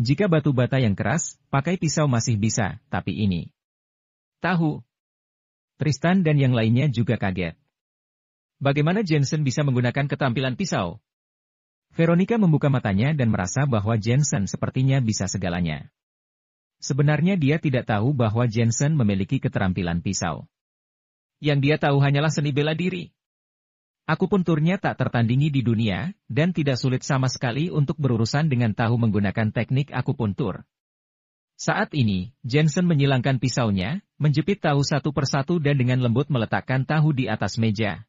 Jika batu bata yang keras, pakai pisau masih bisa, tapi ini. Tahu. Tristan dan yang lainnya juga kaget. Bagaimana Jensen bisa menggunakan keterampilan pisau? Veronica membuka matanya dan merasa bahwa Jensen sepertinya bisa segalanya. Sebenarnya dia tidak tahu bahwa Jensen memiliki keterampilan pisau. Yang dia tahu hanyalah seni bela diri. Akupunturnya tak tertandingi di dunia, dan tidak sulit sama sekali untuk berurusan dengan tahu menggunakan teknik akupuntur. Saat ini, Jensen menyilangkan pisaunya, menjepit tahu satu persatu dan dengan lembut meletakkan tahu di atas meja.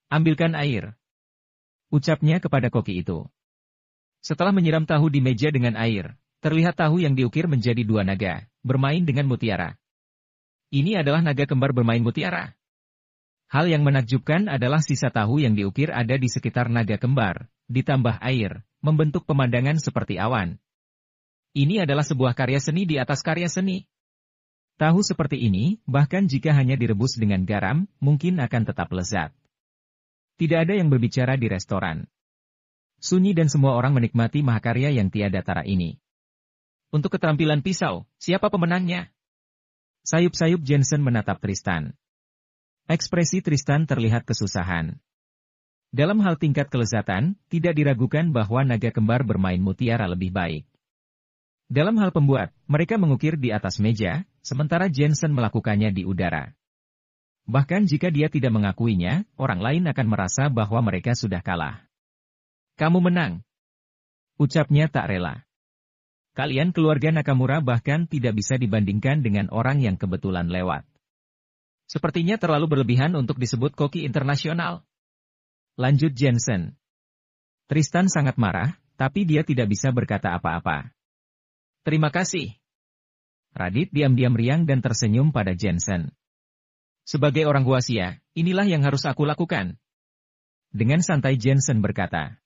Ambilkan air. Ucapnya kepada koki itu. Setelah menyiram tahu di meja dengan air, terlihat tahu yang diukir menjadi dua naga, bermain dengan mutiara. Ini adalah naga kembar bermain mutiara. Hal yang menakjubkan adalah sisa tahu yang diukir ada di sekitar naga kembar, ditambah air, membentuk pemandangan seperti awan. Ini adalah sebuah karya seni di atas karya seni. Tahu seperti ini, bahkan jika hanya direbus dengan garam, mungkin akan tetap lezat. Tidak ada yang berbicara di restoran. Sunyi dan semua orang menikmati mahakarya yang tiada tara ini. Untuk keterampilan pisau, siapa pemenangnya? Sayup-sayup Jensen menatap Tristan. Ekspresi Tristan terlihat kesusahan. Dalam hal tingkat kelezatan, tidak diragukan bahwa naga kembar bermain mutiara lebih baik. Dalam hal pembuat, mereka mengukir di atas meja, sementara Jensen melakukannya di udara. Bahkan jika dia tidak mengakuinya, orang lain akan merasa bahwa mereka sudah kalah. Kamu menang. Ucapnya tak rela. Kalian keluarga Nakamura bahkan tidak bisa dibandingkan dengan orang yang kebetulan lewat. Sepertinya terlalu berlebihan untuk disebut koki internasional. Lanjut Jensen. Tristan sangat marah, tapi dia tidak bisa berkata apa-apa. Terima kasih. Radit diam-diam riang dan tersenyum pada Jensen. Sebagai orang Huasia, inilah yang harus aku lakukan. Dengan santai Jensen berkata.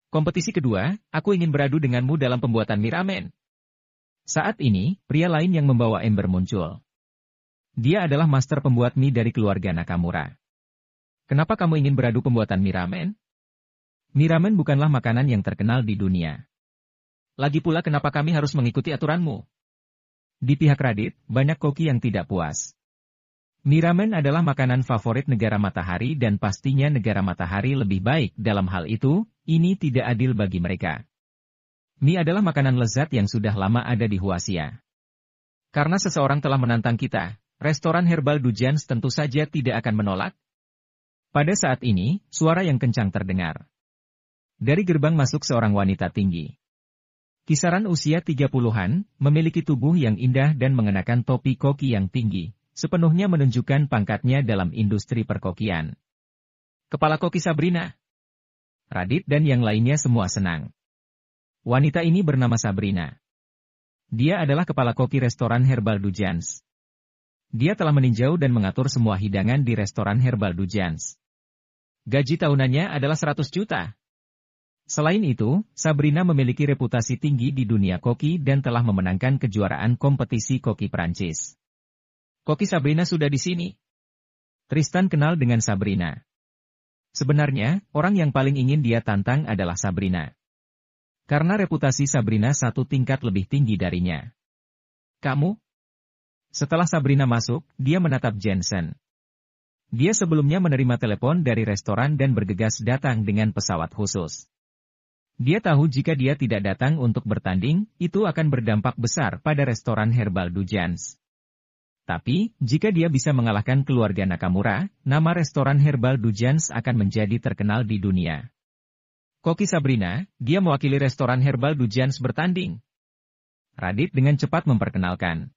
Kompetisi kedua, aku ingin beradu denganmu dalam pembuatan mie ramen. Saat ini, pria lain yang membawa ember muncul. Dia adalah master pembuat mie dari keluarga Nakamura. Kenapa kamu ingin beradu pembuatan mie ramen? Mie ramen bukanlah makanan yang terkenal di dunia. Lagi pula kenapa kami harus mengikuti aturanmu? Di pihak Radit, banyak koki yang tidak puas. Mie ramen adalah makanan favorit negara matahari dan pastinya negara matahari lebih baik dalam hal itu, ini tidak adil bagi mereka. Mie adalah makanan lezat yang sudah lama ada di Huasia. Karena seseorang telah menantang kita, restoran Herbal Dujans tentu saja tidak akan menolak. Pada saat ini, suara yang kencang terdengar. Dari gerbang masuk seorang wanita tinggi. Kisaran usia 30-an, memiliki tubuh yang indah dan mengenakan topi koki yang tinggi, sepenuhnya menunjukkan pangkatnya dalam industri perkokian. Kepala koki Sabrina. Radit dan yang lainnya semua senang. Wanita ini bernama Sabrina. Dia adalah kepala koki restoran Herbal Dujans. Dia telah meninjau dan mengatur semua hidangan di restoran Herbal Dujans. Gaji tahunannya adalah 100 juta. Selain itu, Sabrina memiliki reputasi tinggi di dunia koki dan telah memenangkan kejuaraan kompetisi koki Prancis. Koki Sabrina sudah di sini. Tristan kenal dengan Sabrina. Sebenarnya, orang yang paling ingin dia tantang adalah Sabrina. Karena reputasi Sabrina satu tingkat lebih tinggi darinya. Kamu? Setelah Sabrina masuk, dia menatap Jensen. Dia sebelumnya menerima telepon dari restoran dan bergegas datang dengan pesawat khusus. Dia tahu jika dia tidak datang untuk bertanding, itu akan berdampak besar pada restoran Herbal Dujans. Tapi, jika dia bisa mengalahkan keluarga Nakamura, nama restoran Herbal Dujans akan menjadi terkenal di dunia. Koki Sabrina, dia mewakili restoran Herbal Dujans bertanding. Radit dengan cepat memperkenalkan.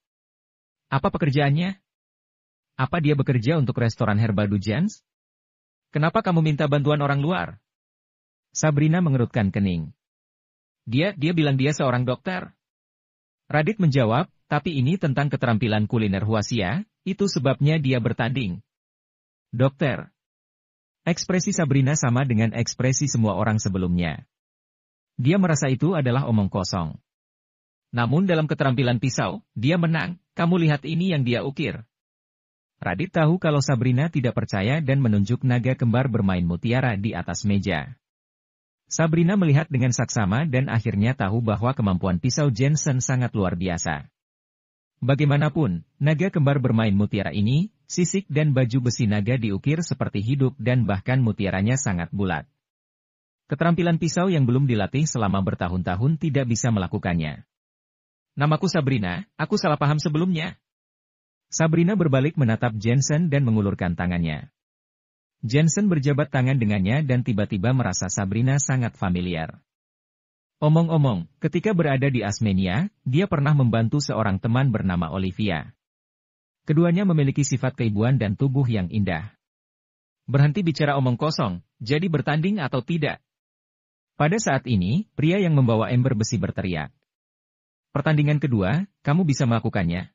Apa pekerjaannya? Apa dia bekerja untuk restoran Herbal Dujans? Kenapa kamu minta bantuan orang luar? Sabrina mengerutkan kening. Dia bilang dia seorang dokter. Radit menjawab, tapi ini tentang keterampilan kuliner Huasia, itu sebabnya dia bertanding. Dokter. Ekspresi Sabrina sama dengan ekspresi semua orang sebelumnya. Dia merasa itu adalah omong kosong. Namun dalam keterampilan pisau, dia menang, kamu lihat ini yang dia ukir. Radit tahu kalau Sabrina tidak percaya dan menunjuk naga kembar bermain mutiara di atas meja. Sabrina melihat dengan saksama dan akhirnya tahu bahwa kemampuan pisau Jensen sangat luar biasa. Bagaimanapun, naga kembar bermain mutiara ini, sisik dan baju besi naga diukir seperti hidup dan bahkan mutiaranya sangat bulat. Keterampilan pisau yang belum dilatih selama bertahun-tahun tidak bisa melakukannya. Namaku Sabrina, aku salah paham sebelumnya. Sabrina berbalik menatap Jensen dan mengulurkan tangannya. Jensen berjabat tangan dengannya dan tiba-tiba merasa Sabrina sangat familiar. Omong-omong, ketika berada di Asmenia, dia pernah membantu seorang teman bernama Olivia. Keduanya memiliki sifat keibuan dan tubuh yang indah. Berhenti bicara omong kosong, jadi bertanding atau tidak? Pada saat ini, pria yang membawa ember besi berteriak. Pertandingan kedua, kamu bisa melakukannya.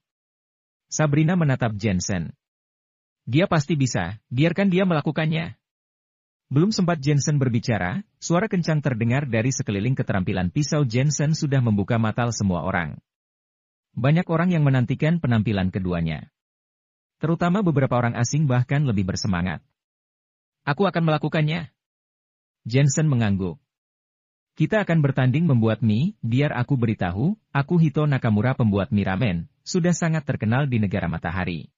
Sabrina menatap Jensen. Dia pasti bisa, biarkan dia melakukannya. Belum sempat Jensen berbicara, suara kencang terdengar dari sekeliling. Keterampilan pisau Jensen sudah membuka mata semua orang. Banyak orang yang menantikan penampilan keduanya. Terutama beberapa orang asing bahkan lebih bersemangat. Aku akan melakukannya. Jensen mengangguk. Kita akan bertanding membuat mie, biar aku beritahu, aku Hito Nakamura pembuat mie ramen, sudah sangat terkenal di negara matahari.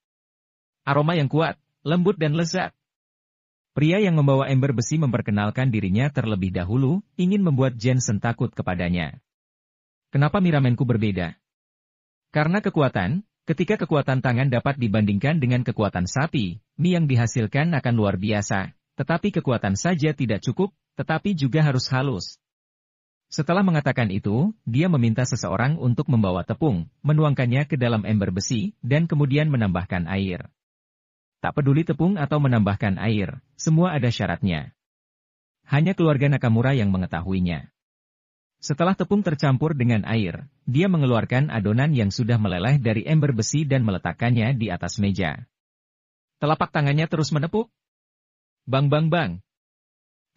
Aroma yang kuat, lembut dan lezat. Pria yang membawa ember besi memperkenalkan dirinya terlebih dahulu, ingin membuat Jensen takut kepadanya. Kenapa mie ramenku berbeda? Karena kekuatan, ketika kekuatan tangan dapat dibandingkan dengan kekuatan sapi, mie yang dihasilkan akan luar biasa, tetapi kekuatan saja tidak cukup, tetapi juga harus halus. Setelah mengatakan itu, dia meminta seseorang untuk membawa tepung, menuangkannya ke dalam ember besi, dan kemudian menambahkan air. Tak peduli tepung atau menambahkan air, semua ada syaratnya. Hanya keluarga Nakamura yang mengetahuinya. Setelah tepung tercampur dengan air, dia mengeluarkan adonan yang sudah meleleh dari ember besi dan meletakkannya di atas meja. Telapak tangannya terus menepuk. Bang bang bang.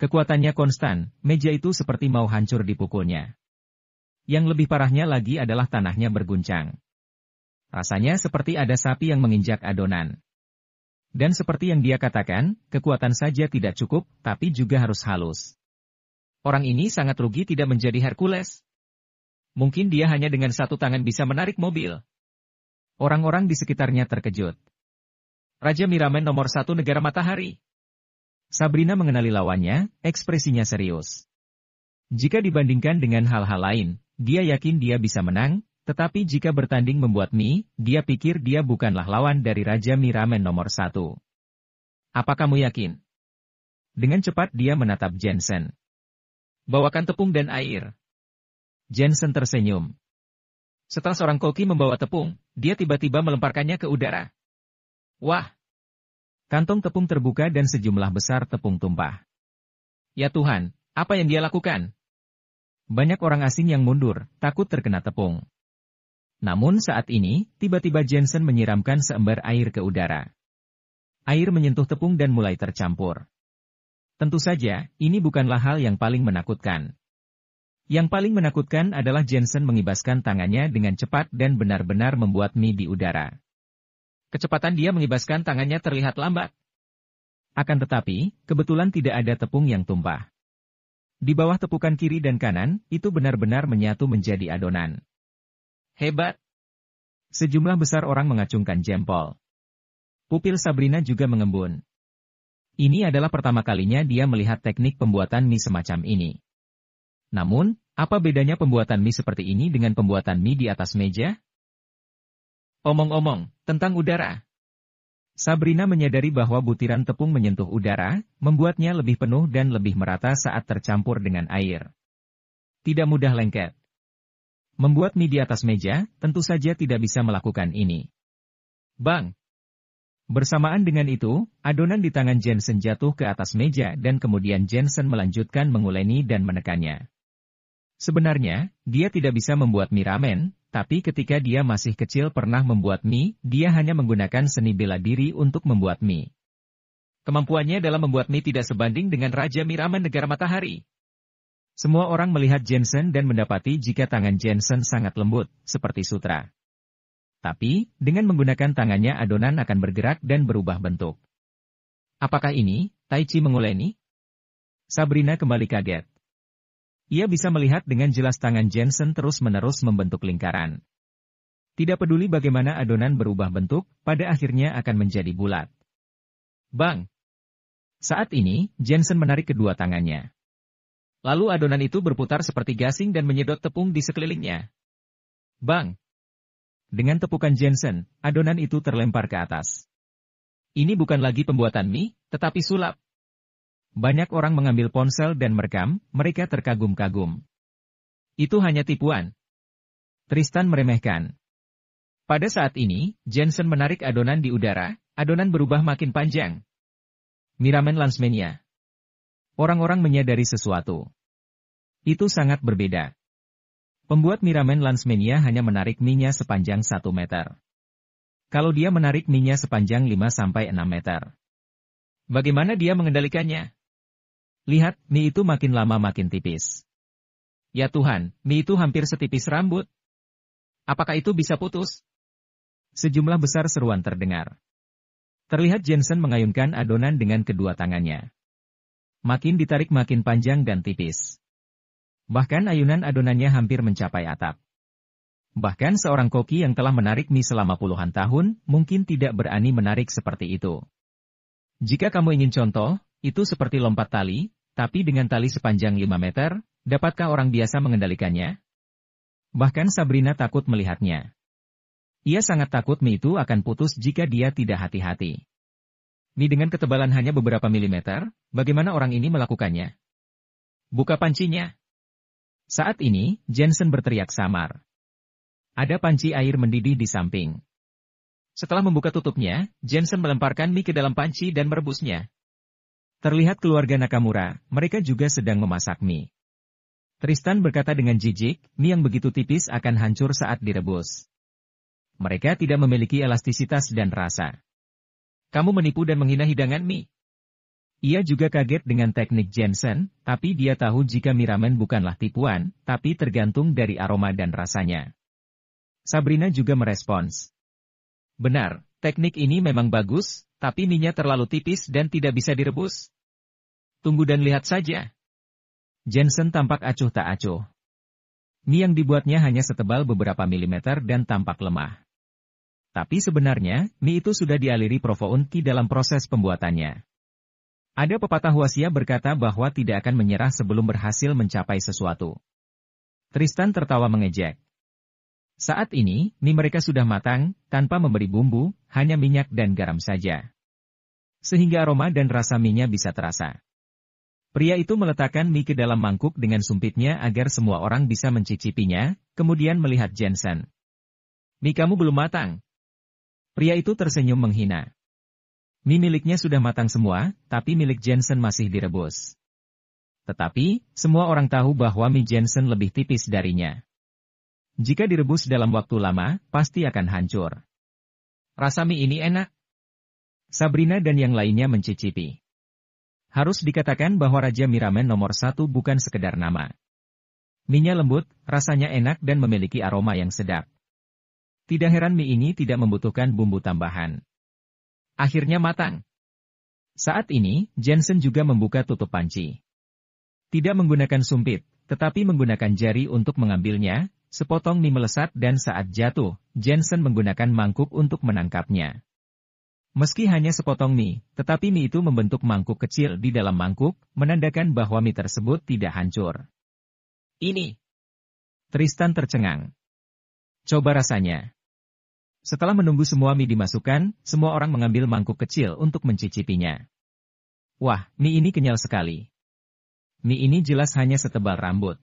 Kekuatannya konstan, meja itu seperti mau hancur dipukulnya. Yang lebih parahnya lagi adalah tanahnya berguncang. Rasanya seperti ada sapi yang menginjak adonan. Dan seperti yang dia katakan, kekuatan saja tidak cukup, tapi juga harus halus. Orang ini sangat rugi tidak menjadi Hercules. Mungkin dia hanya dengan satu tangan bisa menarik mobil. Orang-orang di sekitarnya terkejut. Raja mie ramen nomor 1 negara matahari. Sabrina mengenali lawannya, ekspresinya serius. Jika dibandingkan dengan hal-hal lain, dia yakin dia bisa menang. Tetapi jika bertanding membuat mie, dia pikir dia bukanlah lawan dari Raja mie ramen nomor 1. Apa kamu yakin? Dengan cepat dia menatap Jensen. Bawakan tepung dan air. Jensen tersenyum. Setelah seorang koki membawa tepung, dia tiba-tiba melemparkannya ke udara. Wah! Kantong tepung terbuka dan sejumlah besar tepung tumpah. Ya Tuhan, apa yang dia lakukan? Banyak orang asing yang mundur, takut terkena tepung. Namun saat ini, tiba-tiba Jensen menyiramkan seember air ke udara. Air menyentuh tepung dan mulai tercampur. Tentu saja, ini bukanlah hal yang paling menakutkan. Yang paling menakutkan adalah Jensen mengibaskan tangannya dengan cepat dan benar-benar membuat mie di udara. Kecepatan dia mengibaskan tangannya terlihat lambat. Akan tetapi, kebetulan tidak ada tepung yang tumpah. Di bawah tepukan kiri dan kanan, itu benar-benar menyatu menjadi adonan. Hebat! Sejumlah besar orang mengacungkan jempol. Pupil Sabrina juga mengembun. Ini adalah pertama kalinya dia melihat teknik pembuatan mie semacam ini. Namun, apa bedanya pembuatan mie seperti ini dengan pembuatan mie di atas meja? Omong-omong, tentang udara. Sabrina menyadari bahwa butiran tepung menyentuh udara, membuatnya lebih penuh dan lebih merata saat tercampur dengan air. Tidak mudah lengket. Membuat mie di atas meja, tentu saja tidak bisa melakukan ini. Bang! Bersamaan dengan itu, adonan di tangan Jensen jatuh ke atas meja dan kemudian Jensen melanjutkan menguleni dan menekannya. Sebenarnya, dia tidak bisa membuat mie ramen, tapi ketika dia masih kecil pernah membuat mie, dia hanya menggunakan seni bela diri untuk membuat mie. Kemampuannya dalam membuat mie tidak sebanding dengan Raja mie ramen negara matahari. Semua orang melihat Jensen dan mendapati jika tangan Jensen sangat lembut, seperti sutra. Tapi, dengan menggunakan tangannya adonan akan bergerak dan berubah bentuk. Apakah ini, Tai Chi menguleni? Sabrina kembali kaget. Ia bisa melihat dengan jelas tangan Jensen terus-menerus membentuk lingkaran. Tidak peduli bagaimana adonan berubah bentuk, pada akhirnya akan menjadi bulat. Bang! Saat ini, Jensen menarik kedua tangannya. Lalu adonan itu berputar seperti gasing dan menyedot tepung di sekelilingnya. Bang! Dengan tepukan Jensen, adonan itu terlempar ke atas. Ini bukan lagi pembuatan mie, tetapi sulap. Banyak orang mengambil ponsel dan merekam, mereka terkagum-kagum. Itu hanya tipuan. Tristan meremehkan. Pada saat ini, Jensen menarik adonan di udara, adonan berubah makin panjang. Miramen Landsmania. Orang-orang menyadari sesuatu. Itu sangat berbeda. Pembuat Miramen Landsmania hanya menarik mie-nya sepanjang 1 meter. Kalau dia menarik mie-nya sepanjang 5-6 meter. Bagaimana dia mengendalikannya? Lihat, mie itu makin lama makin tipis. Ya Tuhan, mie itu hampir setipis rambut. Apakah itu bisa putus? Sejumlah besar seruan terdengar. Terlihat Jensen mengayunkan adonan dengan kedua tangannya. Makin ditarik makin panjang dan tipis. Bahkan ayunan adonannya hampir mencapai atap. Bahkan seorang koki yang telah menarik mie selama puluhan tahun, mungkin tidak berani menarik seperti itu. Jika kamu ingin contoh, itu seperti lompat tali, tapi dengan tali sepanjang 5 meter, dapatkah orang biasa mengendalikannya? Bahkan Sabrina takut melihatnya. Ia sangat takut mie itu akan putus jika dia tidak hati-hati. Mie dengan ketebalan hanya beberapa milimeter, bagaimana orang ini melakukannya? Buka pancinya. Saat ini, Jensen berteriak samar. Ada panci air mendidih di samping. Setelah membuka tutupnya, Jensen melemparkan mie ke dalam panci dan merebusnya. Terlihat keluarga Nakamura, mereka juga sedang memasak mie. Tristan berkata dengan jijik, mie yang begitu tipis akan hancur saat direbus. Mereka tidak memiliki elastisitas dan rasa. Kamu menipu dan menghina hidangan mie. Ia juga kaget dengan teknik Jensen, tapi dia tahu jika mie ramen bukanlah tipuan, tapi tergantung dari aroma dan rasanya. Sabrina juga merespons. Benar, teknik ini memang bagus, tapi mie-nya terlalu tipis dan tidak bisa direbus. Tunggu dan lihat saja. Jensen tampak acuh tak acuh. Mie yang dibuatnya hanya setebal beberapa milimeter dan tampak lemah. Tapi sebenarnya, mie itu sudah dialiri Profounki dalam proses pembuatannya. Ada pepatah Wasia berkata bahwa tidak akan menyerah sebelum berhasil mencapai sesuatu. Tristan tertawa mengejek. Saat ini, mie mereka sudah matang, tanpa memberi bumbu, hanya minyak dan garam saja. Sehingga aroma dan rasa mie-nya bisa terasa. Pria itu meletakkan mie ke dalam mangkuk dengan sumpitnya agar semua orang bisa mencicipinya, kemudian melihat Jensen. Mie kamu belum matang. Pria itu tersenyum menghina. Mie miliknya sudah matang semua, tapi milik Jensen masih direbus. Tetapi, semua orang tahu bahwa mie Jensen lebih tipis darinya. Jika direbus dalam waktu lama, pasti akan hancur. Rasa mie ini enak. Sabrina dan yang lainnya mencicipi. Harus dikatakan bahwa Raja Mie Ramen nomor 1 bukan sekedar nama. Mie-nya lembut, rasanya enak dan memiliki aroma yang sedap. Tidak heran mie ini tidak membutuhkan bumbu tambahan. Akhirnya matang. Saat ini, Jensen juga membuka tutup panci. Tidak menggunakan sumpit, tetapi menggunakan jari untuk mengambilnya, sepotong mie melesat dan saat jatuh, Jensen menggunakan mangkuk untuk menangkapnya. Meski hanya sepotong mie, tetapi mie itu membentuk mangkuk kecil di dalam mangkuk, menandakan bahwa mie tersebut tidak hancur. Ini. Tristan tercengang. Coba rasanya. Setelah menunggu semua mie dimasukkan, semua orang mengambil mangkuk kecil untuk mencicipinya. Wah, mie ini kenyal sekali. Mie ini jelas hanya setebal rambut.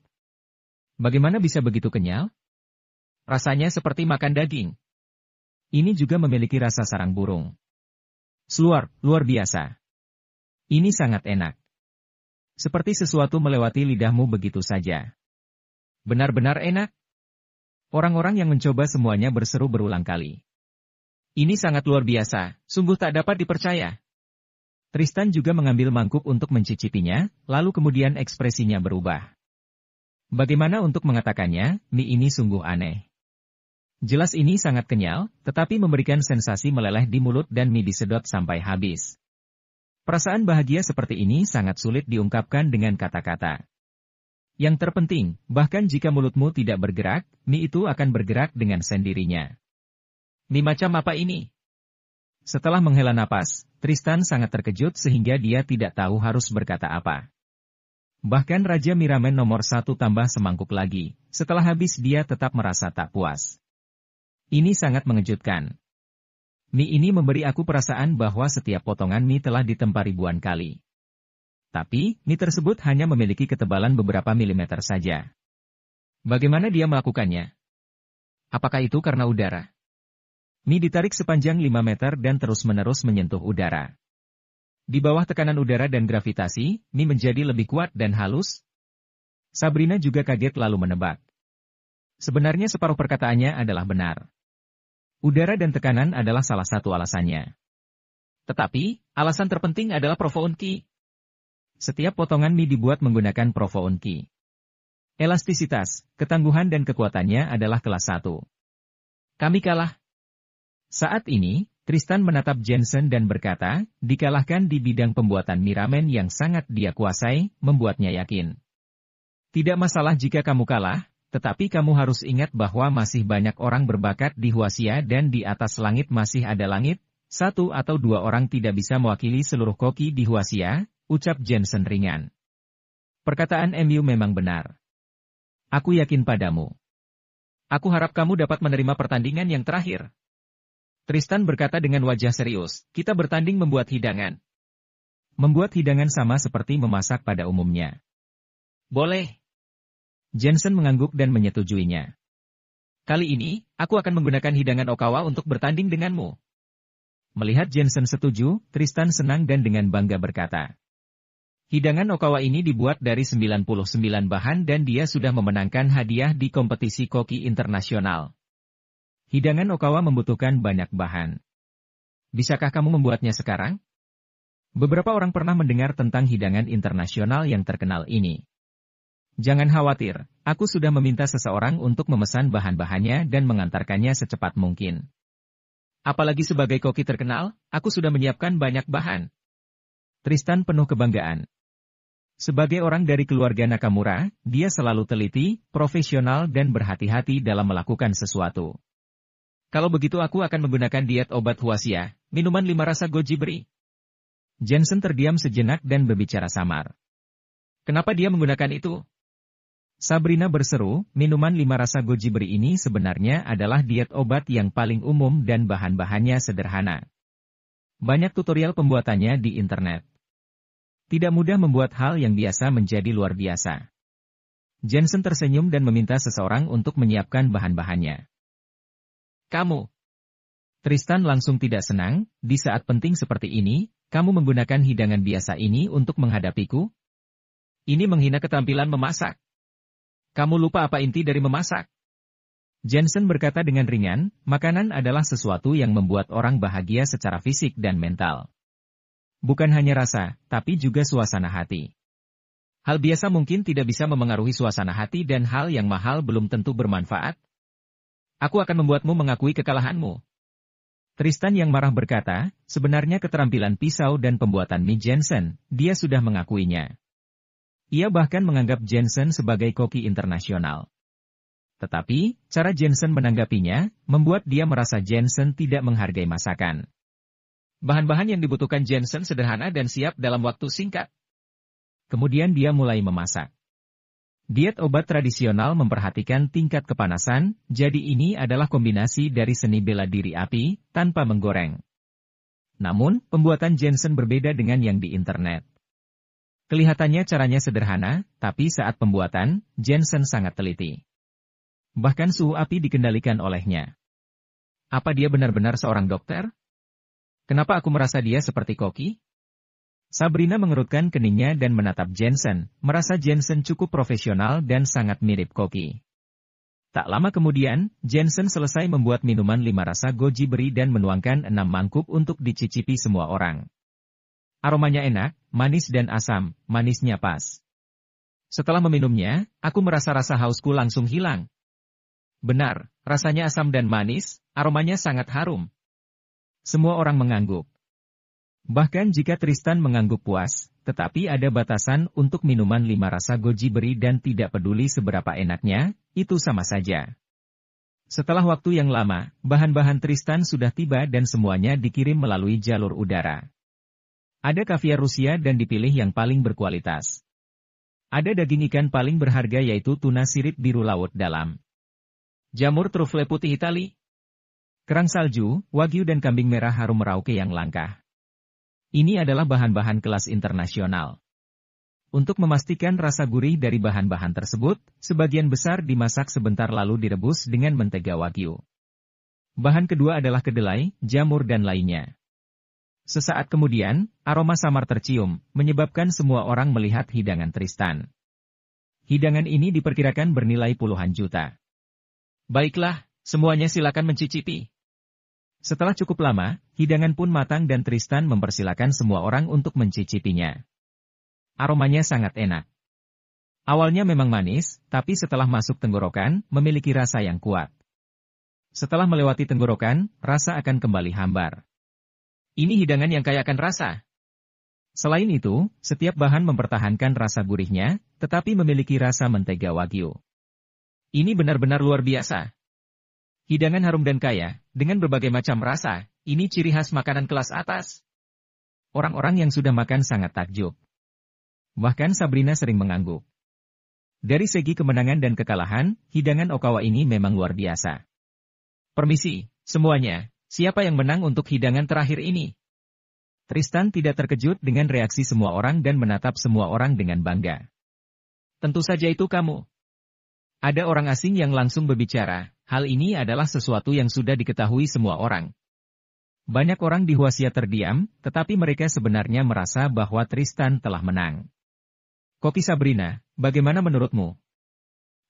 Bagaimana bisa begitu kenyal? Rasanya seperti makan daging. Ini juga memiliki rasa sarang burung. Luar biasa. Ini sangat enak. Seperti sesuatu melewati lidahmu begitu saja. Benar-benar enak. Orang-orang yang mencoba semuanya berseru berulang kali. Ini sangat luar biasa, sungguh tak dapat dipercaya. Tristan juga mengambil mangkuk untuk mencicipinya, lalu kemudian ekspresinya berubah. Bagaimana untuk mengatakannya, mie ini sungguh aneh. Jelas ini sangat kenyal, tetapi memberikan sensasi meleleh di mulut dan mie disedot sampai habis. Perasaan bahagia seperti ini sangat sulit diungkapkan dengan kata-kata. Yang terpenting, bahkan jika mulutmu tidak bergerak, mie itu akan bergerak dengan sendirinya. Mie macam apa ini? Setelah menghela napas, Tristan sangat terkejut sehingga dia tidak tahu harus berkata apa. Bahkan Raja Mie Ramen nomor 1 tambah semangkuk lagi, setelah habis dia tetap merasa tak puas. Ini sangat mengejutkan. Mie ini memberi aku perasaan bahwa setiap potongan mie telah ditempa ribuan kali. Tapi, mie tersebut hanya memiliki ketebalan beberapa milimeter saja. Bagaimana dia melakukannya? Apakah itu karena udara? Mie ditarik sepanjang 5 meter dan terus-menerus menyentuh udara. Di bawah tekanan udara dan gravitasi, mie menjadi lebih kuat dan halus. Sabrina juga kaget lalu menebak. Sebenarnya separuh perkataannya adalah benar. Udara dan tekanan adalah salah satu alasannya. Tetapi, alasan terpenting adalah profounki. Setiap potongan mie dibuat menggunakan profounki. Elastisitas, ketangguhan dan kekuatannya adalah kelas 1. Kami kalah. Saat ini, Tristan menatap Jensen dan berkata, dikalahkan di bidang pembuatan mie ramen yang sangat dia kuasai, membuatnya yakin. Tidak masalah jika kamu kalah, tetapi kamu harus ingat bahwa masih banyak orang berbakat di Huaxia dan di atas langit masih ada langit, 1 atau 2 orang tidak bisa mewakili seluruh koki di Huaxia, ucap Jensen ringan. Perkataan MU memang benar. Aku yakin padamu. Aku harap kamu dapat menerima pertandingan yang terakhir. Tristan berkata dengan wajah serius, kita bertanding membuat hidangan. Membuat hidangan sama seperti memasak pada umumnya. Boleh. Jensen mengangguk dan menyetujuinya. Kali ini, aku akan menggunakan hidangan Okawa untuk bertanding denganmu. Melihat Jensen setuju, Tristan senang dan dengan bangga berkata. Hidangan Okawa ini dibuat dari 99 bahan dan dia sudah memenangkan hadiah di kompetisi koki internasional. Hidangan Okawa membutuhkan banyak bahan. Bisakah kamu membuatnya sekarang? Beberapa orang pernah mendengar tentang hidangan internasional yang terkenal ini. Jangan khawatir, aku sudah meminta seseorang untuk memesan bahan-bahannya dan mengantarkannya secepat mungkin. Apalagi sebagai koki terkenal, aku sudah menyiapkan banyak bahan. Tristan penuh kebanggaan. Sebagai orang dari keluarga Nakamura, dia selalu teliti, profesional dan berhati-hati dalam melakukan sesuatu. Kalau begitu aku akan menggunakan diet obat Huaxia, minuman 5 rasa goji beri. Jensen terdiam sejenak dan berbicara samar. Kenapa dia menggunakan itu? Sabrina berseru, minuman 5 rasa goji beri ini sebenarnya adalah diet obat yang paling umum dan bahan-bahannya sederhana. Banyak tutorial pembuatannya di internet. Tidak mudah membuat hal yang biasa menjadi luar biasa. Jensen tersenyum dan meminta seseorang untuk menyiapkan bahan-bahannya. Kamu. Tristan langsung tidak senang, di saat penting seperti ini, kamu menggunakan hidangan biasa ini untuk menghadapiku? Ini menghina keterampilan memasak. Kamu lupa apa inti dari memasak? Jensen berkata dengan ringan, makanan adalah sesuatu yang membuat orang bahagia secara fisik dan mental. Bukan hanya rasa, tapi juga suasana hati. Hal biasa mungkin tidak bisa memengaruhi suasana hati dan hal yang mahal belum tentu bermanfaat. Aku akan membuatmu mengakui kekalahanmu. Tristan yang marah berkata, sebenarnya keterampilan pisau dan pembuatan mie Jensen, dia sudah mengakuinya. Ia bahkan menganggap Jensen sebagai koki internasional. Tetapi, cara Jensen menanggapinya, membuat dia merasa Jensen tidak menghargai masakan. Bahan-bahan yang dibutuhkan Jensen sederhana dan siap dalam waktu singkat. Kemudian dia mulai memasak. Diet obat tradisional memperhatikan tingkat kepanasan, jadi ini adalah kombinasi dari seni bela diri api, tanpa menggoreng. Namun, pembuatan Jensen berbeda dengan yang di internet. Kelihatannya caranya sederhana, tapi saat pembuatan, Jensen sangat teliti. Bahkan suhu api dikendalikan olehnya. Apa dia benar-benar seorang dokter? Kenapa aku merasa dia seperti koki? Sabrina mengerutkan keningnya dan menatap Jensen, merasa Jensen cukup profesional dan sangat mirip koki. Tak lama kemudian, Jensen selesai membuat minuman 5 rasa goji beri dan menuangkan 6 mangkuk untuk dicicipi semua orang. Aromanya enak, manis dan asam, manisnya pas. Setelah meminumnya, aku merasa rasa hausku langsung hilang. Benar, rasanya asam dan manis, aromanya sangat harum. Semua orang mengangguk. Bahkan jika Tristan mengangguk puas, tetapi ada batasan untuk minuman 5 rasa goji beri dan tidak peduli seberapa enaknya, itu sama saja. Setelah waktu yang lama, bahan-bahan Tristan sudah tiba dan semuanya dikirim melalui jalur udara. Ada kaviar Rusia dan dipilih yang paling berkualitas. Ada daging ikan paling berharga yaitu tuna sirip biru laut dalam. Jamur trufle putih Itali. Kerang salju, wagyu dan kambing merah harum Merauke yang langka. Ini adalah bahan-bahan kelas internasional. Untuk memastikan rasa gurih dari bahan-bahan tersebut, sebagian besar dimasak sebentar lalu direbus dengan mentega wagyu. Bahan kedua adalah kedelai, jamur dan lainnya. Sesaat kemudian, aroma samar tercium, menyebabkan semua orang melihat hidangan Tristan. Hidangan ini diperkirakan bernilai puluhan juta. Baiklah, semuanya silakan mencicipi. Setelah cukup lama, hidangan pun matang dan Tristan mempersilakan semua orang untuk mencicipinya. Aromanya sangat enak. Awalnya memang manis, tapi setelah masuk tenggorokan, memiliki rasa yang kuat. Setelah melewati tenggorokan, rasa akan kembali hambar. Ini hidangan yang kaya akan rasa. Selain itu, setiap bahan mempertahankan rasa gurihnya, tetapi memiliki rasa mentega wagyu. Ini benar-benar luar biasa. Hidangan harum dan kaya, dengan berbagai macam rasa, ini ciri khas makanan kelas atas. Orang-orang yang sudah makan sangat takjub. Bahkan Sabrina sering mengangguk. Dari segi kemenangan dan kekalahan, hidangan Okawa ini memang luar biasa. Permisi, semuanya, siapa yang menang untuk hidangan terakhir ini? Tristan tidak terkejut dengan reaksi semua orang dan menatap semua orang dengan bangga. Tentu saja itu kamu. Ada orang asing yang langsung berbicara, hal ini adalah sesuatu yang sudah diketahui semua orang. Banyak orang di Huasia terdiam, tetapi mereka sebenarnya merasa bahwa Tristan telah menang. Koki Sabrina, bagaimana menurutmu?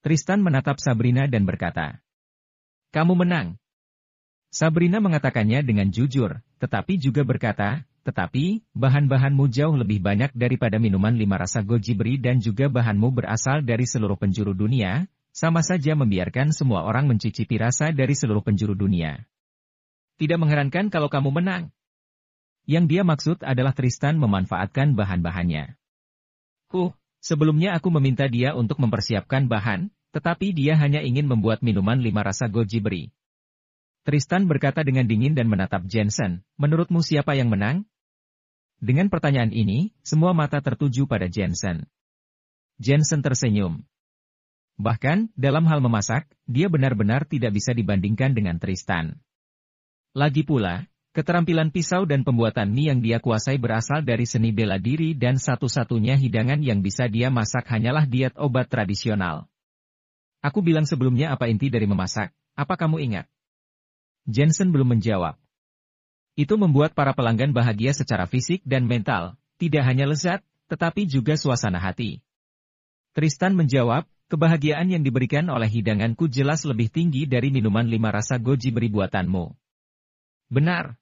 Tristan menatap Sabrina dan berkata, kamu menang. Sabrina mengatakannya dengan jujur, tetapi juga berkata, tetapi, bahan-bahanmu jauh lebih banyak daripada minuman 5 rasa goji beri dan juga bahanmu berasal dari seluruh penjuru dunia, sama saja membiarkan semua orang mencicipi rasa dari seluruh penjuru dunia. Tidak mengherankan kalau kamu menang. Yang dia maksud adalah Tristan memanfaatkan bahan-bahannya. Sebelumnya aku meminta dia untuk mempersiapkan bahan, tetapi dia hanya ingin membuat minuman 5 rasa goji beri. Tristan berkata dengan dingin dan menatap Jensen, menurutmu siapa yang menang? Dengan pertanyaan ini, semua mata tertuju pada Jensen. Jensen tersenyum. Bahkan, dalam hal memasak, dia benar-benar tidak bisa dibandingkan dengan Tristan. Lagi pula, keterampilan pisau dan pembuatan mie yang dia kuasai berasal dari seni bela diri dan satu-satunya hidangan yang bisa dia masak hanyalah diet obat tradisional. Aku bilang sebelumnya apa inti dari memasak, apa kamu ingat? Jensen belum menjawab. Itu membuat para pelanggan bahagia secara fisik dan mental, tidak hanya lezat, tetapi juga suasana hati. Tristan menjawab, kebahagiaan yang diberikan oleh hidanganku jelas lebih tinggi dari minuman 5 rasa goji beri buatanmu. Benar.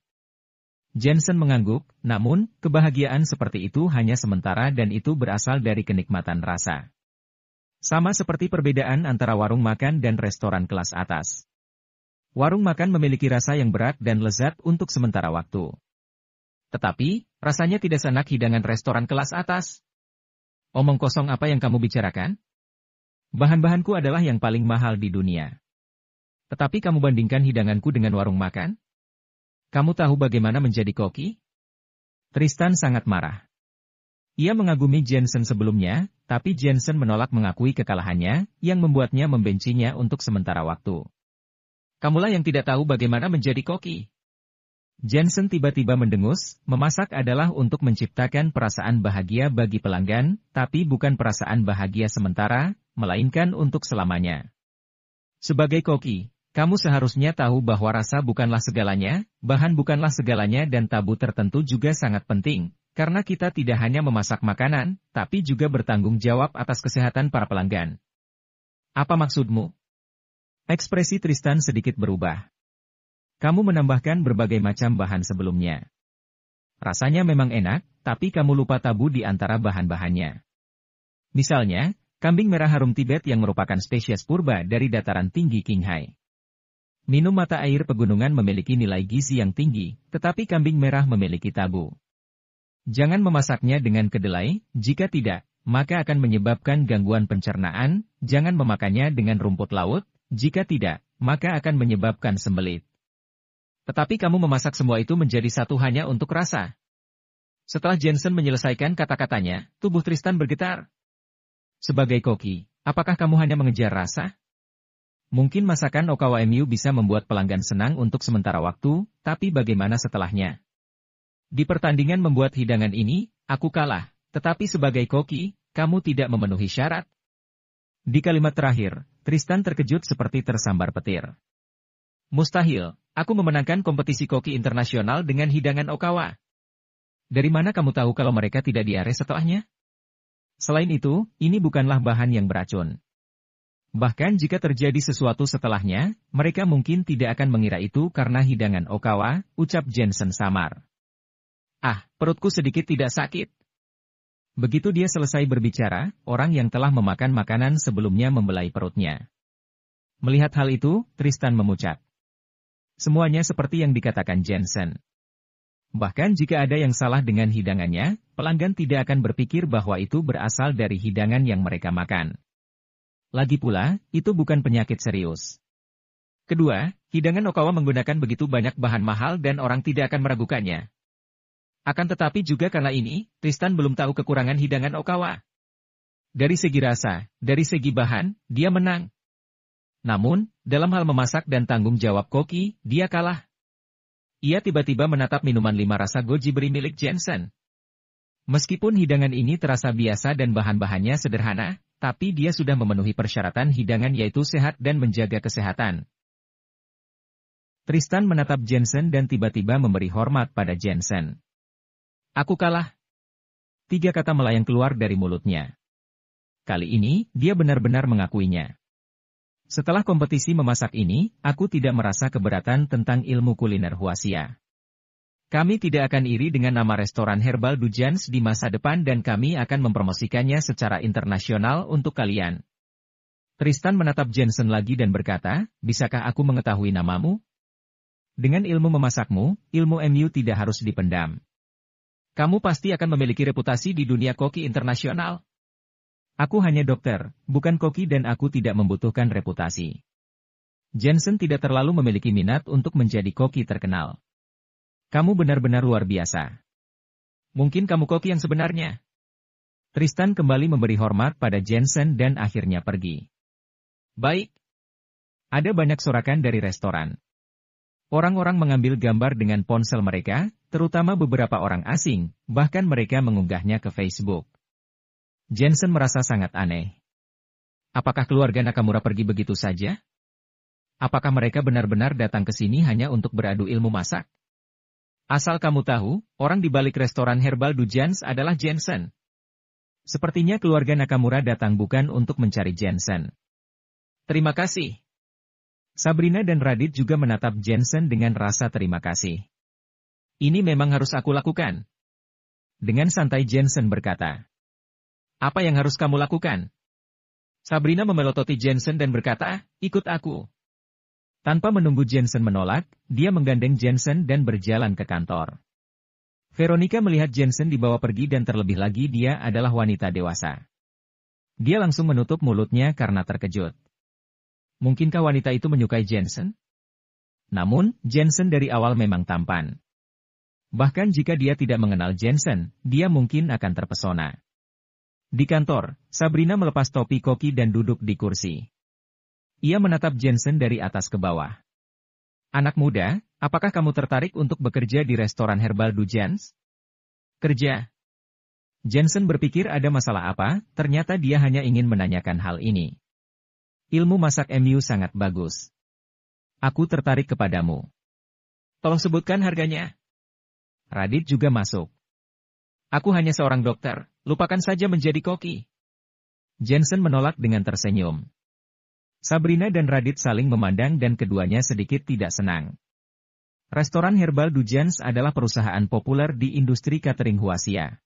Jensen mengangguk, namun, kebahagiaan seperti itu hanya sementara dan itu berasal dari kenikmatan rasa. Sama seperti perbedaan antara warung makan dan restoran kelas atas. Warung makan memiliki rasa yang berat dan lezat untuk sementara waktu. Tetapi, rasanya tidak seenak hidangan restoran kelas atas. Omong kosong apa yang kamu bicarakan? Bahan-bahanku adalah yang paling mahal di dunia. Tetapi kamu bandingkan hidanganku dengan warung makan? Kamu tahu bagaimana menjadi koki? Tristan sangat marah. Ia mengagumi Jensen sebelumnya, tapi Jensen menolak mengakui kekalahannya, yang membuatnya membencinya untuk sementara waktu. Kamulah yang tidak tahu bagaimana menjadi koki. Jensen tiba-tiba mendengus, memasak adalah untuk menciptakan perasaan bahagia bagi pelanggan, tapi bukan perasaan bahagia sementara, melainkan untuk selamanya. Sebagai koki, kamu seharusnya tahu bahwa rasa bukanlah segalanya, bahan bukanlah segalanya dan tabu tertentu juga sangat penting, karena kita tidak hanya memasak makanan, tapi juga bertanggung jawab atas kesehatan para pelanggan. Apa maksudmu? Ekspresi Tristan sedikit berubah. Kamu menambahkan berbagai macam bahan sebelumnya. Rasanya memang enak, tapi kamu lupa tabu di antara bahan-bahannya. Misalnya, kambing merah harum Tibet yang merupakan spesies purba dari dataran tinggi Qinghai. Minum mata air pegunungan memiliki nilai gizi yang tinggi, tetapi kambing merah memiliki tabu. Jangan memasaknya dengan kedelai, jika tidak, maka akan menyebabkan gangguan pencernaan. Jangan memakannya dengan rumput laut, jika tidak, maka akan menyebabkan sembelit. Tetapi kamu memasak semua itu menjadi satu hanya untuk rasa. Setelah Jensen menyelesaikan kata-katanya, tubuh Tristan bergetar. Sebagai koki, apakah kamu hanya mengejar rasa? Mungkin masakan Okawa Emu bisa membuat pelanggan senang untuk sementara waktu, tapi bagaimana setelahnya? Di pertandingan membuat hidangan ini, aku kalah, tetapi sebagai koki, kamu tidak memenuhi syarat. Di kalimat terakhir, Tristan terkejut seperti tersambar petir. Mustahil, aku memenangkan kompetisi koki internasional dengan hidangan Okawa. Dari mana kamu tahu kalau mereka tidak diare setelahnya? Selain itu, ini bukanlah bahan yang beracun. Bahkan jika terjadi sesuatu setelahnya, mereka mungkin tidak akan mengira itu karena hidangan Okawa, ucap Jensen samar. Ah, perutku sedikit tidak sakit. Begitu dia selesai berbicara, orang yang telah memakan makanan sebelumnya membelai perutnya. Melihat hal itu, Tristan memucat. Semuanya seperti yang dikatakan Jensen. Bahkan jika ada yang salah dengan hidangannya, pelanggan tidak akan berpikir bahwa itu berasal dari hidangan yang mereka makan. Lagi pula, itu bukan penyakit serius. Kedua, hidangan Okawa menggunakan begitu banyak bahan mahal dan orang tidak akan meragukannya. Akan tetapi juga karena ini, Tristan belum tahu kekurangan hidangan Okawa. Dari segi rasa, dari segi bahan, dia menang. Namun, dalam hal memasak dan tanggung jawab koki, dia kalah. Ia tiba-tiba menatap minuman 5 rasa goji beri milik Jensen. Meskipun hidangan ini terasa biasa dan bahan-bahannya sederhana, tapi dia sudah memenuhi persyaratan hidangan yaitu sehat dan menjaga kesehatan. Tristan menatap Jensen dan tiba-tiba memberi hormat pada Jensen. Aku kalah. 3 kata melayang keluar dari mulutnya. Kali ini, dia benar-benar mengakuinya. Setelah kompetisi memasak ini, aku tidak merasa keberatan tentang ilmu kuliner Huaxia. Kami tidak akan iri dengan nama restoran Herbal Dujans di masa depan dan kami akan mempromosikannya secara internasional untuk kalian. Tristan menatap Jensen lagi dan berkata, bisakah aku mengetahui namamu? Dengan ilmu memasakmu, ilmu MU tidak harus dipendam. Kamu pasti akan memiliki reputasi di dunia koki internasional. Aku hanya dokter, bukan koki dan aku tidak membutuhkan reputasi. Jensen tidak terlalu memiliki minat untuk menjadi koki terkenal. Kamu benar-benar luar biasa. Mungkin kamu koki yang sebenarnya. Tristan kembali memberi hormat pada Jensen dan akhirnya pergi. Baik. Ada banyak sorakan dari restoran. Orang-orang mengambil gambar dengan ponsel mereka, terutama beberapa orang asing, bahkan mereka mengunggahnya ke Facebook. Jensen merasa sangat aneh. Apakah keluarga Nakamura pergi begitu saja? Apakah mereka benar-benar datang ke sini hanya untuk beradu ilmu masak? Asal kamu tahu, orang di balik restoran Herbal Dujans adalah Jensen. Sepertinya keluarga Nakamura datang bukan untuk mencari Jensen. Terima kasih. Sabrina dan Radit juga menatap Jensen dengan rasa terima kasih. Ini memang harus aku lakukan. Dengan santai Jensen berkata. Apa yang harus kamu lakukan? Sabrina memelototi Jensen dan berkata, ikut aku. Tanpa menunggu Jensen menolak, dia menggandeng Jensen dan berjalan ke kantor. Veronica melihat Jensen dibawa pergi dan terlebih lagi dia adalah wanita dewasa. Dia langsung menutup mulutnya karena terkejut. Mungkinkah wanita itu menyukai Jensen? Namun, Jensen dari awal memang tampan. Bahkan jika dia tidak mengenal Jensen, dia mungkin akan terpesona. Di kantor, Sabrina melepas topi koki dan duduk di kursi. Ia menatap Jensen dari atas ke bawah. Anak muda, apakah kamu tertarik untuk bekerja di restoran Herbal Dujans? Kerja. Jensen berpikir ada masalah apa, ternyata dia hanya ingin menanyakan hal ini. Ilmu masak MU sangat bagus. Aku tertarik kepadamu. Tolong sebutkan harganya. Radit juga masuk. Aku hanya seorang dokter, lupakan saja menjadi koki. Jensen menolak dengan tersenyum. Sabrina dan Radit saling memandang dan keduanya sedikit tidak senang. Restoran Herbal Dujans adalah perusahaan populer di industri catering Huaxia.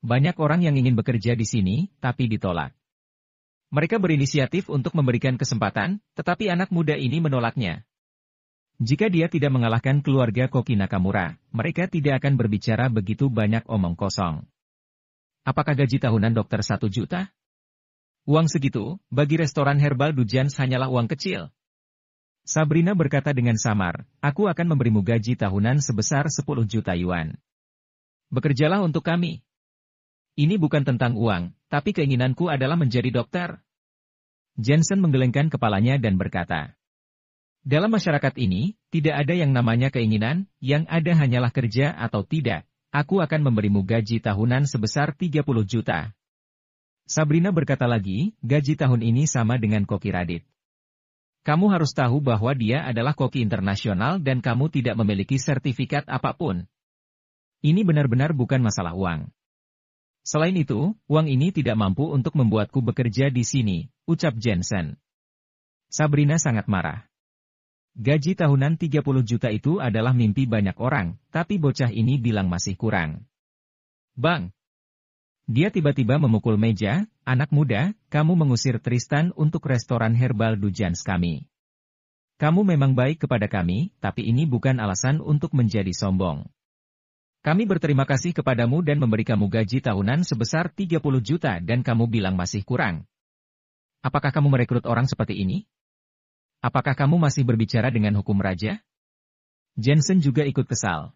Banyak orang yang ingin bekerja di sini, tapi ditolak. Mereka berinisiatif untuk memberikan kesempatan, tetapi anak muda ini menolaknya. Jika dia tidak mengalahkan keluarga Koki Nakamura, mereka tidak akan berbicara begitu banyak omong kosong. Apakah gaji tahunan dokter 1 juta? Uang segitu, bagi restoran herbal Dujans hanyalah uang kecil. Sabrina berkata dengan samar, aku akan memberimu gaji tahunan sebesar 10 juta yuan. Bekerjalah untuk kami. Ini bukan tentang uang, tapi keinginanku adalah menjadi dokter. Jensen menggelengkan kepalanya dan berkata, dalam masyarakat ini, tidak ada yang namanya keinginan, yang ada hanyalah kerja atau tidak. Aku akan memberimu gaji tahunan sebesar 30 juta. Sabrina berkata lagi, gaji tahun ini sama dengan Koki Radit. Kamu harus tahu bahwa dia adalah koki internasional dan kamu tidak memiliki sertifikat apapun. Ini benar-benar bukan masalah uang. Selain itu, uang ini tidak mampu untuk membuatku bekerja di sini, ucap Jensen. Sabrina sangat marah. Gaji tahunan 30 juta itu adalah mimpi banyak orang, tapi bocah ini bilang masih kurang. Bang! Dia tiba-tiba memukul meja, anak muda, kamu mengusir Tristan untuk restoran herbal Dujans kami. Kamu memang baik kepada kami, tapi ini bukan alasan untuk menjadi sombong. Kami berterima kasih kepadamu dan memberi kamu gaji tahunan sebesar 30 juta dan kamu bilang masih kurang. Apakah kamu merekrut orang seperti ini? Apakah kamu masih berbicara dengan hukum raja? Jensen juga ikut kesal.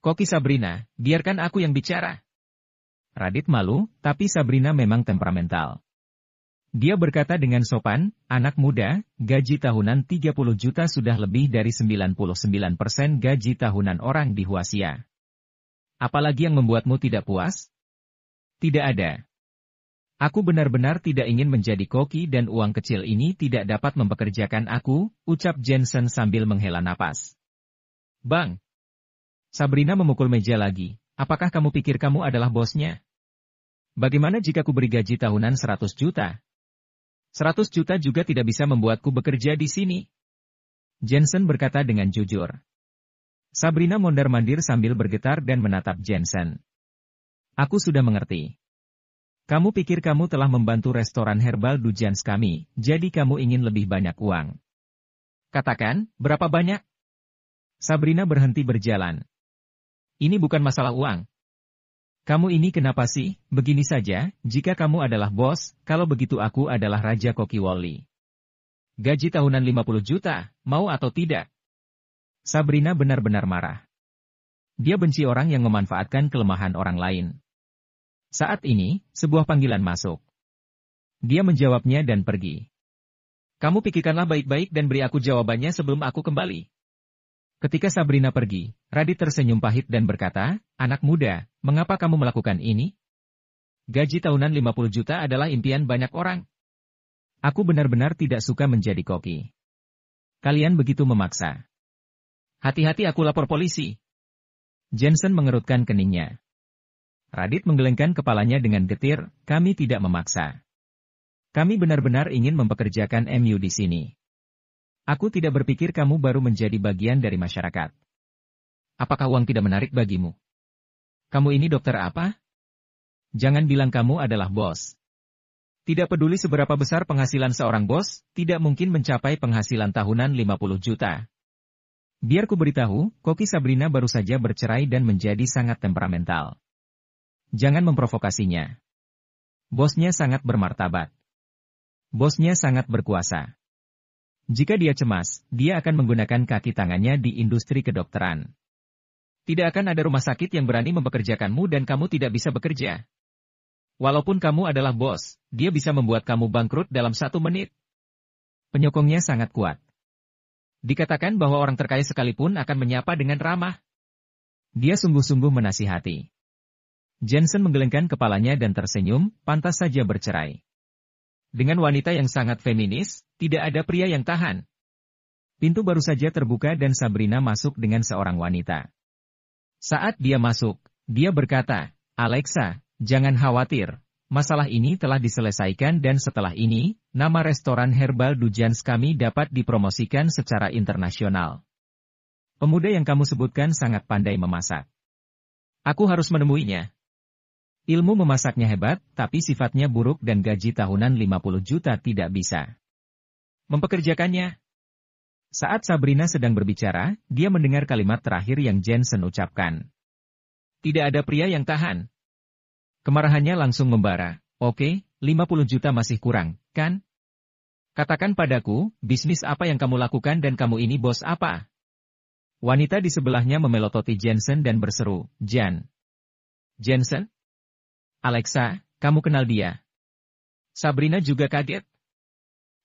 Koki Sabrina, biarkan aku yang bicara. Radit malu, tapi Sabrina memang temperamental. Dia berkata dengan sopan, anak muda, gaji tahunan 30 juta sudah lebih dari 99% gaji tahunan orang di Huaxia. Apalagi yang membuatmu tidak puas? Tidak ada. Aku benar-benar tidak ingin menjadi koki dan uang kecil ini tidak dapat mempekerjakan aku, ucap Jensen sambil menghela napas. Bang! Sabrina memukul meja lagi, apakah kamu pikir kamu adalah bosnya? Bagaimana jika ku beri gaji tahunan 100 juta? 100 juta juga tidak bisa membuatku bekerja di sini. Jensen berkata dengan jujur. Sabrina mondar-mandir sambil bergetar dan menatap Jensen. Aku sudah mengerti. Kamu pikir kamu telah membantu restoran herbal Dujans kami, jadi kamu ingin lebih banyak uang. Katakan, berapa banyak? Sabrina berhenti berjalan. Ini bukan masalah uang. Kamu ini kenapa sih? Begini saja, jika kamu adalah bos, kalau begitu aku adalah Raja Koki Woli. Gaji tahunan 50 juta, mau atau tidak? Sabrina benar-benar marah. Dia benci orang yang memanfaatkan kelemahan orang lain. Saat ini, sebuah panggilan masuk. Dia menjawabnya dan pergi. Kamu pikirkanlah baik-baik dan beri aku jawabannya sebelum aku kembali. Ketika Sabrina pergi, Radit tersenyum pahit dan berkata, anak muda, mengapa kamu melakukan ini? Gaji tahunan 50 juta adalah impian banyak orang. Aku benar-benar tidak suka menjadi koki. Kalian begitu memaksa. Hati-hati aku lapor polisi. Jensen mengerutkan keningnya. Radit menggelengkan kepalanya dengan getir, kami tidak memaksa. Kami benar-benar ingin mempekerjakan MU di sini. Aku tidak berpikir kamu baru menjadi bagian dari masyarakat. Apakah uang tidak menarik bagimu? Kamu ini dokter apa? Jangan bilang kamu adalah bos. Tidak peduli seberapa besar penghasilan seorang bos, tidak mungkin mencapai penghasilan tahunan 50 juta. Biar ku beritahu, Koki Sabrina baru saja bercerai dan menjadi sangat temperamental. Jangan memprovokasinya. Bosnya sangat bermartabat. Bosnya sangat berkuasa. Jika dia cemas, dia akan menggunakan kaki tangannya di industri kedokteran. Tidak akan ada rumah sakit yang berani mempekerjakanmu dan kamu tidak bisa bekerja. Walaupun kamu adalah bos, dia bisa membuat kamu bangkrut dalam 1 menit. Penyokongnya sangat kuat. Dikatakan bahwa orang terkaya sekalipun akan menyapa dengan ramah. Dia sungguh-sungguh menasihati. Jensen menggelengkan kepalanya dan tersenyum, pantas saja bercerai. Dengan wanita yang sangat feminis, tidak ada pria yang tahan. Pintu baru saja terbuka dan Sabrina masuk dengan seorang wanita. Saat dia masuk, dia berkata, Alexa, jangan khawatir, masalah ini telah diselesaikan dan setelah ini, nama restoran herbal Dujans kami dapat dipromosikan secara internasional. Pemuda yang kamu sebutkan sangat pandai memasak. Aku harus menemuinya. Ilmu memasaknya hebat, tapi sifatnya buruk dan gaji tahunan 50 juta tidak bisa mempekerjakannya. Saat Sabrina sedang berbicara, dia mendengar kalimat terakhir yang Jensen ucapkan. Tidak ada pria yang tahan. Kemarahannya langsung membara. Oke, 50 juta masih kurang, kan? Katakan padaku, bisnis apa yang kamu lakukan dan kamu ini bos apa? Wanita di sebelahnya memelototi Jensen dan berseru, Jan. Jensen? Alexa, kamu kenal dia? Sabrina juga kaget.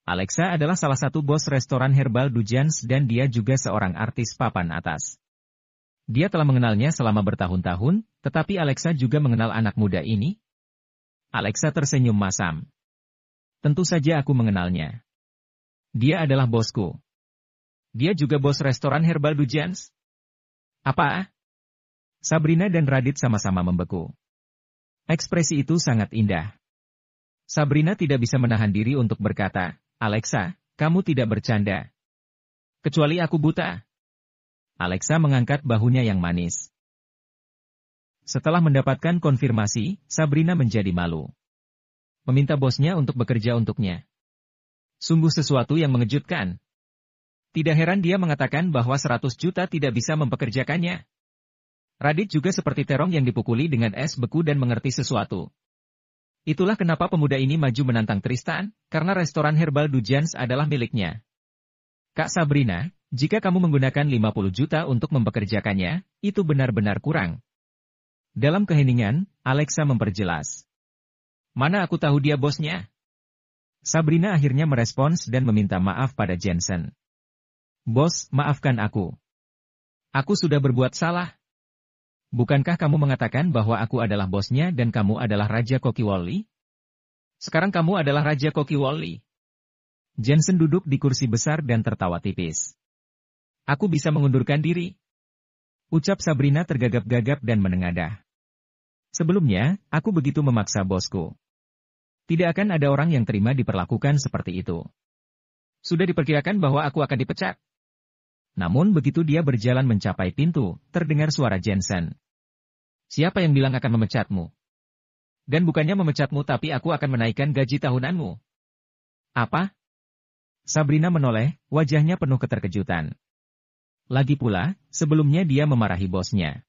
Alexa adalah salah satu bos restoran Herbal du Jans dan dia juga seorang artis papan atas. Dia telah mengenalnya selama bertahun-tahun, tetapi Alexa juga mengenal anak muda ini. Alexa tersenyum masam. Tentu saja aku mengenalnya. Dia adalah bosku. Dia juga bos restoran Herbal du Jans? Apa? Sabrina dan Radit sama-sama membeku. Ekspresi itu sangat indah. Sabrina tidak bisa menahan diri untuk berkata, Alexa, kamu tidak bercanda. Kecuali aku buta. Alexa mengangkat bahunya yang manis. Setelah mendapatkan konfirmasi, Sabrina menjadi malu. Meminta bosnya untuk bekerja untuknya. Sungguh sesuatu yang mengejutkan. Tidak heran dia mengatakan bahwa 100 juta tidak bisa mempekerjakannya. Radit juga seperti terong yang dipukuli dengan es beku dan mengerti sesuatu. Itulah kenapa pemuda ini maju menantang Tristan, karena restoran Herbal du Jans adalah miliknya. Kak Sabrina, jika kamu menggunakan 50 juta untuk mempekerjakannya, itu benar-benar kurang. Dalam keheningan, Alexa memperjelas. Mana aku tahu dia bosnya? Sabrina akhirnya merespons dan meminta maaf pada Jensen. Bos, maafkan aku. Aku sudah berbuat salah. Bukankah kamu mengatakan bahwa aku adalah bosnya dan kamu adalah Raja Kokiwoli? Sekarang kamu adalah Raja Kokiwoli. Jensen duduk di kursi besar dan tertawa tipis. Aku bisa mengundurkan diri. Ucap Sabrina tergagap-gagap dan menengadah. Sebelumnya, aku begitu memaksa bosku. Tidak akan ada orang yang terima diperlakukan seperti itu. Sudah diperkirakan bahwa aku akan dipecat. Namun begitu dia berjalan mencapai pintu, terdengar suara Jensen. Siapa yang bilang akan memecatmu? Dan bukannya memecatmu tapi aku akan menaikkan gaji tahunanmu. Apa? Sabrina menoleh, wajahnya penuh keterkejutan. Lagi pula, sebelumnya dia memarahi bosnya.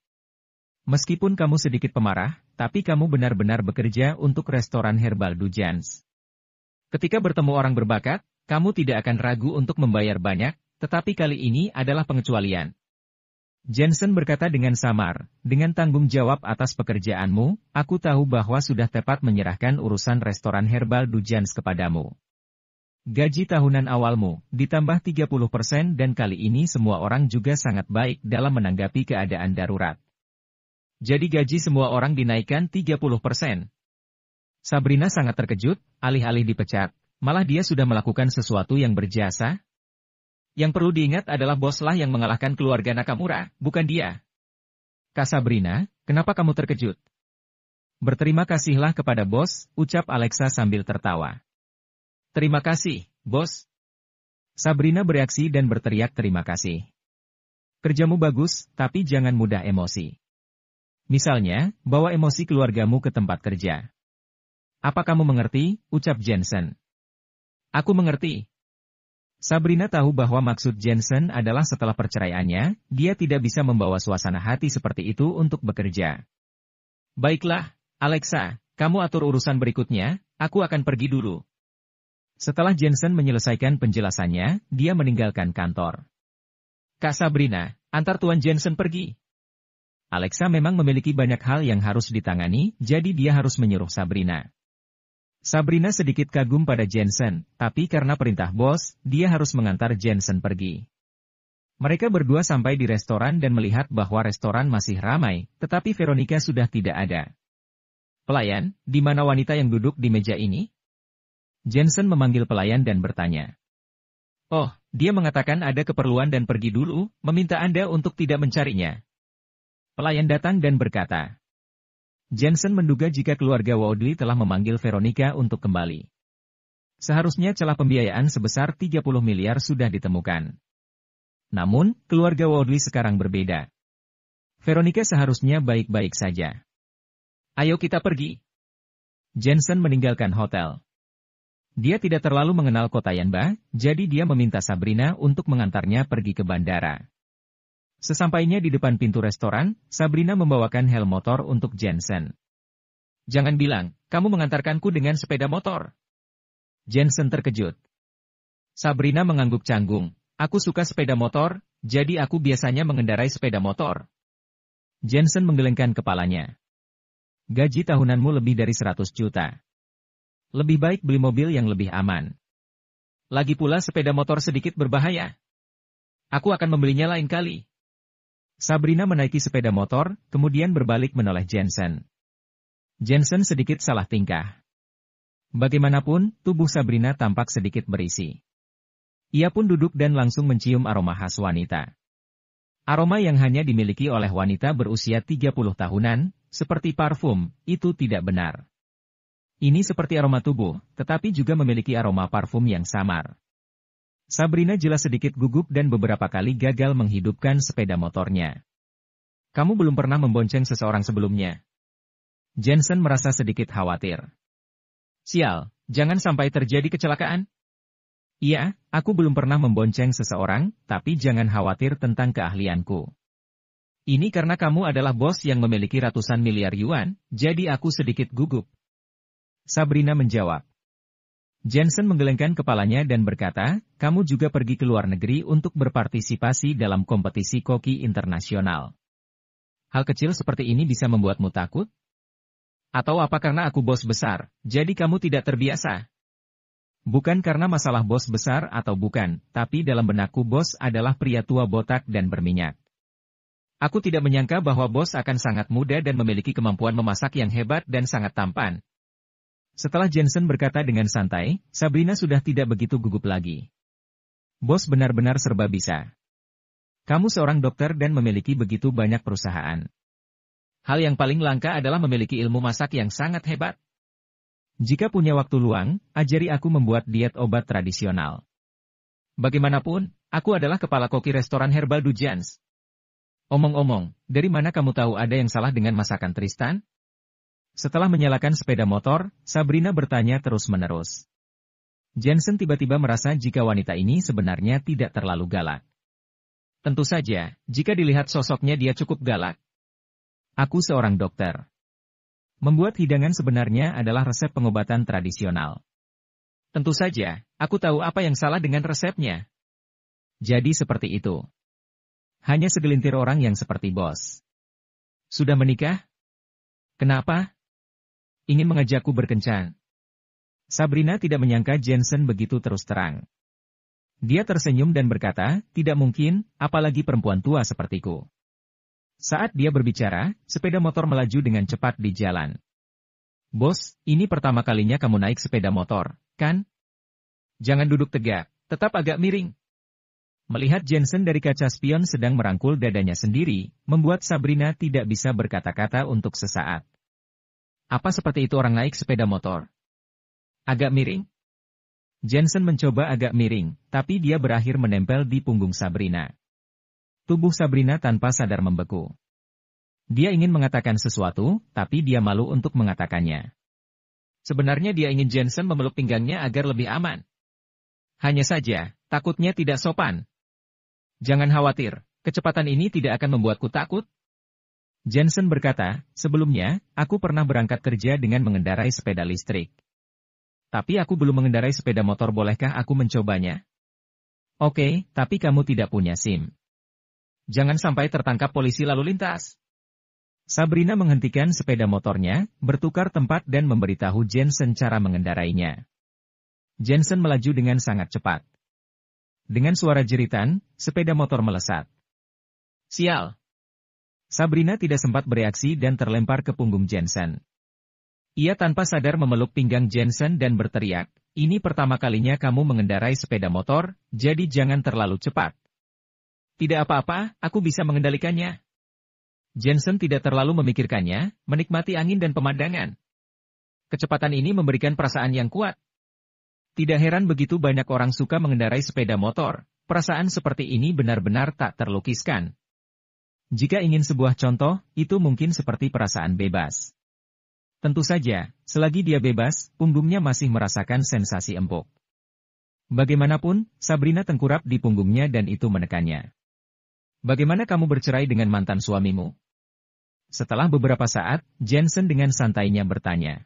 Meskipun kamu sedikit pemarah, tapi kamu benar-benar bekerja untuk restoran Herbal du Jans. Ketika bertemu orang berbakat, kamu tidak akan ragu untuk membayar banyak, tetapi kali ini adalah pengecualian. Jensen berkata dengan samar, dengan tanggung jawab atas pekerjaanmu, aku tahu bahwa sudah tepat menyerahkan urusan restoran Herbal du Jans kepadamu. Gaji tahunan awalmu, ditambah 30% dan kali ini semua orang juga sangat baik dalam menanggapi keadaan darurat. Jadi gaji semua orang dinaikkan 30%. Sabrina sangat terkejut, alih-alih dipecat, malah dia sudah melakukan sesuatu yang berjasa. Yang perlu diingat adalah boslah yang mengalahkan keluarga Nakamura, bukan dia. Kak Sabrina, kenapa kamu terkejut? Berterima kasihlah kepada bos, ucap Alexa sambil tertawa. Terima kasih, bos. Sabrina bereaksi dan berteriak terima kasih. Kerjamu bagus, tapi jangan mudah emosi. Misalnya, bawa emosi keluargamu ke tempat kerja. Apa kamu mengerti, ucap Jensen. Aku mengerti. Sabrina tahu bahwa maksud Jensen adalah setelah perceraiannya, dia tidak bisa membawa suasana hati seperti itu untuk bekerja. Baiklah, Alexa, kamu atur urusan berikutnya, aku akan pergi dulu. Setelah Jensen menyelesaikan penjelasannya, dia meninggalkan kantor. Kak Sabrina, antar Tuan Jensen pergi. Alexa memang memiliki banyak hal yang harus ditangani, jadi dia harus menyuruh Sabrina. Sabrina sedikit kagum pada Jensen, tapi karena perintah bos, dia harus mengantar Jensen pergi. Mereka berdua sampai di restoran dan melihat bahwa restoran masih ramai, tetapi Veronica sudah tidak ada. Pelayan, di mana wanita yang duduk di meja ini? Jensen memanggil pelayan dan bertanya. Oh, dia mengatakan ada keperluan dan pergi dulu, meminta Anda untuk tidak mencarinya. Pelayan datang dan berkata. Jensen menduga jika keluarga Woodley telah memanggil Veronica untuk kembali. Seharusnya celah pembiayaan sebesar 30 miliar sudah ditemukan. Namun, keluarga Woodley sekarang berbeda. Veronica seharusnya baik-baik saja. Ayo kita pergi. Jensen meninggalkan hotel. Dia tidak terlalu mengenal kota Yanba, jadi dia meminta Sabrina untuk mengantarnya pergi ke bandara. Sesampainya di depan pintu restoran, Sabrina membawakan helm motor untuk Jensen. Jangan bilang, kamu mengantarkanku dengan sepeda motor. Jensen terkejut. Sabrina mengangguk canggung. Aku suka sepeda motor, jadi aku biasanya mengendarai sepeda motor. Jensen menggelengkan kepalanya. Gaji tahunanmu lebih dari 100 juta. Lebih baik beli mobil yang lebih aman. Lagi pula sepeda motor sedikit berbahaya. Aku akan membelinya lain kali. Sabrina menaiki sepeda motor, kemudian berbalik menoleh Jensen. Jensen sedikit salah tingkah. Bagaimanapun, tubuh Sabrina tampak sedikit berisi. Ia pun duduk dan langsung mencium aroma khas wanita. Aroma yang hanya dimiliki oleh wanita berusia 30 tahunan, seperti parfum, itu tidak benar. Ini seperti aroma tubuh, tetapi juga memiliki aroma parfum yang samar. Sabrina jelas sedikit gugup dan beberapa kali gagal menghidupkan sepeda motornya. Kamu belum pernah membonceng seseorang sebelumnya. Jensen merasa sedikit khawatir. Sial, jangan sampai terjadi kecelakaan. Iya, aku belum pernah membonceng seseorang, tapi jangan khawatir tentang keahlianku. Ini karena kamu adalah bos yang memiliki ratusan miliar yuan, jadi aku sedikit gugup. Sabrina menjawab. Jensen menggelengkan kepalanya dan berkata, kamu juga pergi ke luar negeri untuk berpartisipasi dalam kompetisi koki internasional. Hal kecil seperti ini bisa membuatmu takut? Atau apa karena aku bos besar, jadi kamu tidak terbiasa? Bukan karena masalah bos besar atau bukan, tapi dalam benakku bos adalah pria tua botak dan berminyak. Aku tidak menyangka bahwa bos akan sangat muda dan memiliki kemampuan memasak yang hebat dan sangat tampan. Setelah Jensen berkata dengan santai, Sabrina sudah tidak begitu gugup lagi. Bos benar-benar serba bisa. Kamu seorang dokter dan memiliki begitu banyak perusahaan. Hal yang paling langka adalah memiliki ilmu masak yang sangat hebat. Jika punya waktu luang, ajari aku membuat diet obat tradisional. Bagaimanapun, aku adalah kepala koki restoran Herbal du Jans. Omong-omong, dari mana kamu tahu ada yang salah dengan masakan Tristan? Setelah menyalakan sepeda motor, Sabrina bertanya terus-menerus. Jensen tiba-tiba merasa jika wanita ini sebenarnya tidak terlalu galak. Tentu saja, jika dilihat sosoknya dia cukup galak. Aku seorang dokter. Membuat hidangan sebenarnya adalah resep pengobatan tradisional. Tentu saja, aku tahu apa yang salah dengan resepnya. Jadi seperti itu. Hanya segelintir orang yang seperti bos. Sudah menikah? Kenapa? Ingin mengajakku berkencan. Sabrina tidak menyangka Jensen begitu terus terang. Dia tersenyum dan berkata, tidak mungkin, apalagi perempuan tua sepertiku. Saat dia berbicara, sepeda motor melaju dengan cepat di jalan. Bos, ini pertama kalinya kamu naik sepeda motor, kan? Jangan duduk tegak, tetap agak miring. Melihat Jensen dari kaca spion sedang merangkul dadanya sendiri, membuat Sabrina tidak bisa berkata-kata untuk sesaat. Apa seperti itu orang naik sepeda motor? Agak miring? Jensen mencoba agak miring, tapi dia berakhir menempel di punggung Sabrina. Tubuh Sabrina tanpa sadar membeku. Dia ingin mengatakan sesuatu, tapi dia malu untuk mengatakannya. Sebenarnya dia ingin Jensen memeluk pinggangnya agar lebih aman. Hanya saja, takutnya tidak sopan. Jangan khawatir, kecepatan ini tidak akan membuatku takut. Jensen berkata, sebelumnya, aku pernah berangkat kerja dengan mengendarai sepeda listrik. Tapi aku belum mengendarai sepeda motor, bolehkah aku mencobanya? Oke, tapi kamu tidak punya SIM. Jangan sampai tertangkap polisi lalu lintas. Sabrina menghentikan sepeda motornya, bertukar tempat dan memberitahu Jensen cara mengendarainya. Jensen melaju dengan sangat cepat. Dengan suara jeritan, sepeda motor melesat. Sial! Sabrina tidak sempat bereaksi dan terlempar ke punggung Jensen. Ia tanpa sadar memeluk pinggang Jensen dan berteriak, ini pertama kalinya kamu mengendarai sepeda motor, jadi jangan terlalu cepat. Tidak apa-apa, aku bisa mengendalikannya. Jensen tidak terlalu memikirkannya, menikmati angin dan pemandangan. Kecepatan ini memberikan perasaan yang kuat. Tidak heran begitu banyak orang suka mengendarai sepeda motor, perasaan seperti ini benar-benar tak terlukiskan. Jika ingin sebuah contoh, itu mungkin seperti perasaan bebas. Tentu saja, selagi dia bebas, punggungnya masih merasakan sensasi empuk. Bagaimanapun, Sabrina tengkurap di punggungnya dan itu menekannya. Bagaimana kamu bercerai dengan mantan suamimu? Setelah beberapa saat, Jensen dengan santainya bertanya.